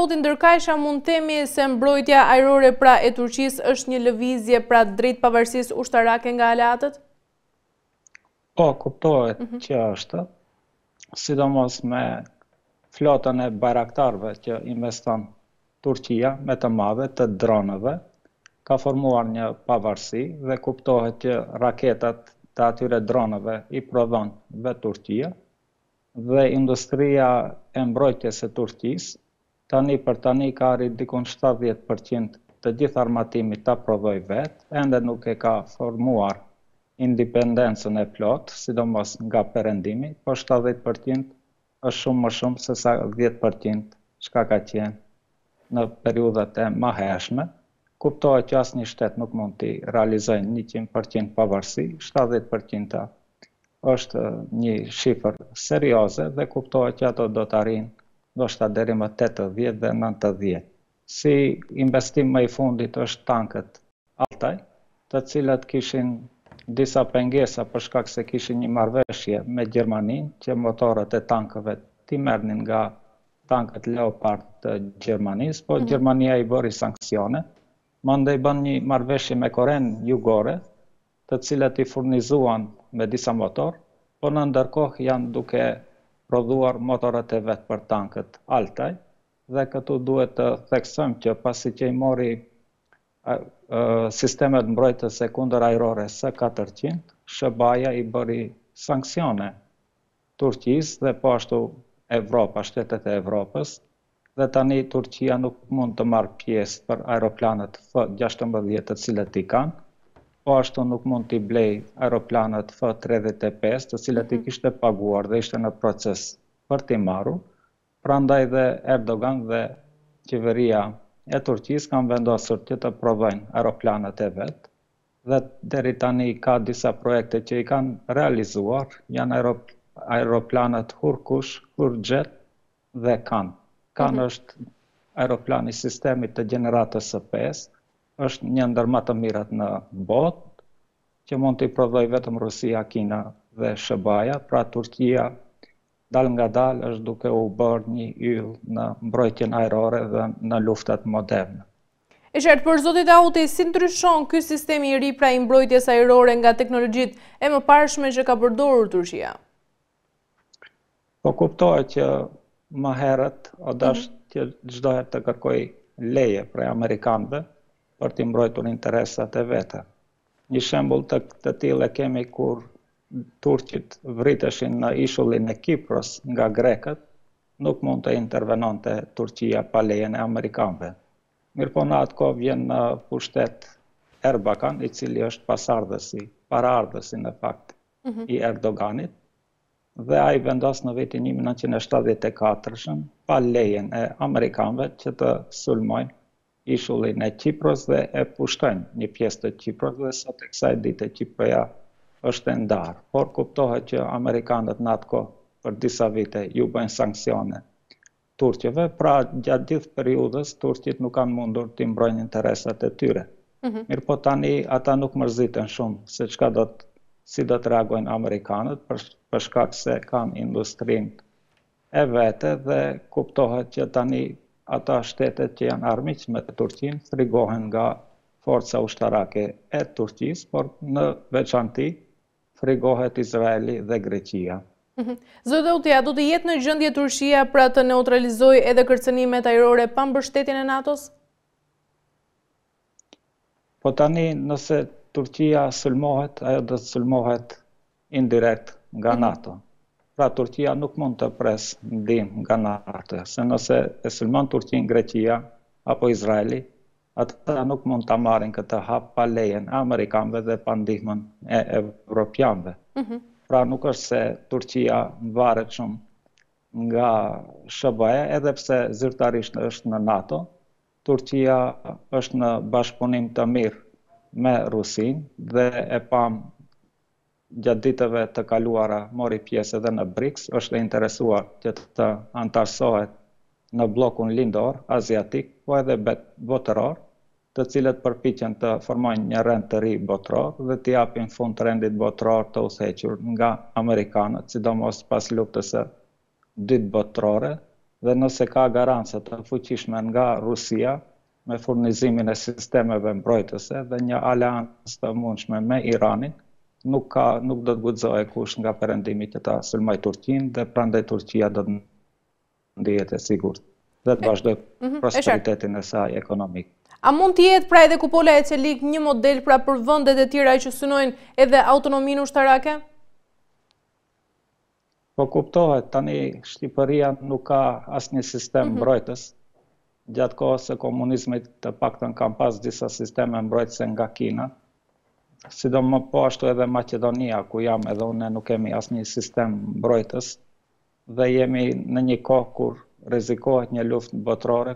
Zoti Ndërkajsha, mund themi se mbrojtja ajrore pra e Turqisë është një lëvizje pra drejt pavarësisë ushtarake nga aleatët? Po, kuptohet që është, sidomos me flotën e bajraktarëve që investon Turqia me të madhe të dronëve, ka formuar një pavarësi dhe kuptohet që raketat të atyre dronëve i prodhon vetë Turqia dhe industria e mbrojtjes e Turqisë tani për tani ka arrit dikon 70% të gjithë armatimit ta prodhoj vetë, ende nuk e ka formuar independencën e plot, sidomos nga perëndimi, po 70% është shumë më shumë se sa 10% çka ka qenë në periudhat e mëhershme. Kuptohet që asnjë shtet nuk mund të realizojë 100% pavarësi, 70% është një shifër serioze dhe kuptohet që ato do të arrijnë ndoshta deri më 80 dhe 90. Si investim më i fundit është tankët Altaj, të cilët kishin disa pengesa për shkak se kishin një marrëveshje me Gjermaninë që motorët e tankëve t'i merrnin nga tankët Leopard të Gjermanisë, po Gjermania i bëri sanksione. Mandej bën një marrëveshje me Korenë Jugore, të cilët i furnizuan me disa motor, po në ndërkohë janë duke prodhuar motorët e vetë për tankët Altaj, dhe këtu duhet të theksojmë që pasi që i mori sistemet mbrojtëse kundër ajrore S-400, SBA-ja i bëri sanksione Turqisë dhe po ashtu Evropa, shtetet e Evropës, dhe tani Turqia nuk mund të marrë pjesë për aeroplanet F-16 të cilët i kanë, po ashtu nuk mund t'i blej aeroplanet F-35 të cilët i kishte paguar dhe ishte në proces për t'i marrë. Prandaj dhe Erdogan dhe qeveria e Turqisë kanë vendosur që të prodhojnë aeroplanet e vetë dhe deri tani ka disa projekte që i kanë realizuar, janë aeroplanet Hurkush, Hurjet dhe Kan. Kan është aeroplani sistemit të gjeneratës së 5, është një ndër më të mirat në botë, që mund t'i prodhoj vetëm Rusia, Kina dhe SBA-ja, pra Turqia dal nga dal është duke u bërë një yll në mbrojtjen ajrore dhe në luftat moderne. E qartë, për zotit Auti, si ndryshon ky sistemi i ri pra i mbrojtjes ajrore nga teknologjitë e mëparshme që ka përdorur Turqia? Po kuptohet që më herët o dash që çdo herë të kërkoj leje prej amerikanëve për t'i mbrojtur interesat e veta. Një shembull të tillë kemi kur turqit vriteshin në ishullin e Kipros nga grekët, nuk mund të intervenonte Turqia pa lejen e amerikanëve. Mirëpo në atë kohë vjen në pushtet Erbakan, i cili është paraardhësi në fakt i Erdoganit, dhe ai vendos në vitin 1974 pa lejen e amerikanëve që të sulmojnë ishullin e Kipros dhe e pushtojnë një pjesë të Kipros dhe sot e kësaj dite Kiproja është e ndarë. Por kuptohet që amerikanët në atë kohë për disa vite ju bëjnë sanksione turqeve, pra gjatë gjithë periudhës turqit nuk kanë mundur t'i mbrojnë interesat e tyre. Mirëpo tani ata nuk mërziten shumë se si do të reagojnë amerikanët për shkak se kanë industrinë e vete dhe kuptohet që tani ata shtetet që janë armiq me Turqinë frigohen nga forca ushtarake e Turqisë, por në veçanti frigohet Izraeli dhe Greqia. Zoti Auti, do të jetë në gjendje Turqia pra të neutralizojë edhe kërcënimet ajrore pa mbështetjen e NATO-s? Po tani nëse Turqia sulmohet, ajo do të sulmohet indirekt nga NATO. Pra Turqia nuk mund të pres ndihmë nga NATO, se nëse e sulmon Turqinë Greqia apo Izraeli, ata nuk mund ta marrin këtë hap pa lejen e amerikanëve dhe pa ndihmën e evropianëve. Pra nuk është se Turqia varet shumë nga SBA, edhe pse zyrtarisht është në NATO, Turqia është në bashkëpunim të mirë me Rusinë dhe e pam gjatë ditëve të kaluara mori pjesë edhe në BRICS, është e interesuar që të antarësohet në bllokun lindor aziatik, po edhe botëror, të cilët përpiqen të formojnë një rend të ri botëror dhe t'i japin fund rendit botëror të udhëhequr nga amerikanët, sidomos pas luftës së dytë botërore, dhe nëse ka garanca të fuqishme nga Rusia me furnizimin e sistemeve mbrojtëse dhe një aleancë të mundshme me Iranin, nuk do të guxohej kush nga perëndimi që ta sulmoj Turqinë dhe prandaj Turqia do të ndihet e sigurt dhe të vazhdoj prosperitetin e saj ekonomik. A mund të jetë pra edhe kupola e Celik një model pra për vendet e tjera që synojnë edhe autonominë ushtarake? Po kuptohet, tani Shqipëria nuk ka asnjë sistem mbrojtës. Gjatë kohës së komunizmit të paktën kam pas disa sisteme mbrojtëse nga Kina. Sidomos po ashtu edhe Maqedonia, ku jam edhe unë, nuk kemi asnjë sistem mbrojtës dhe jemi në një kohë kur rrezikohet një luftë botërore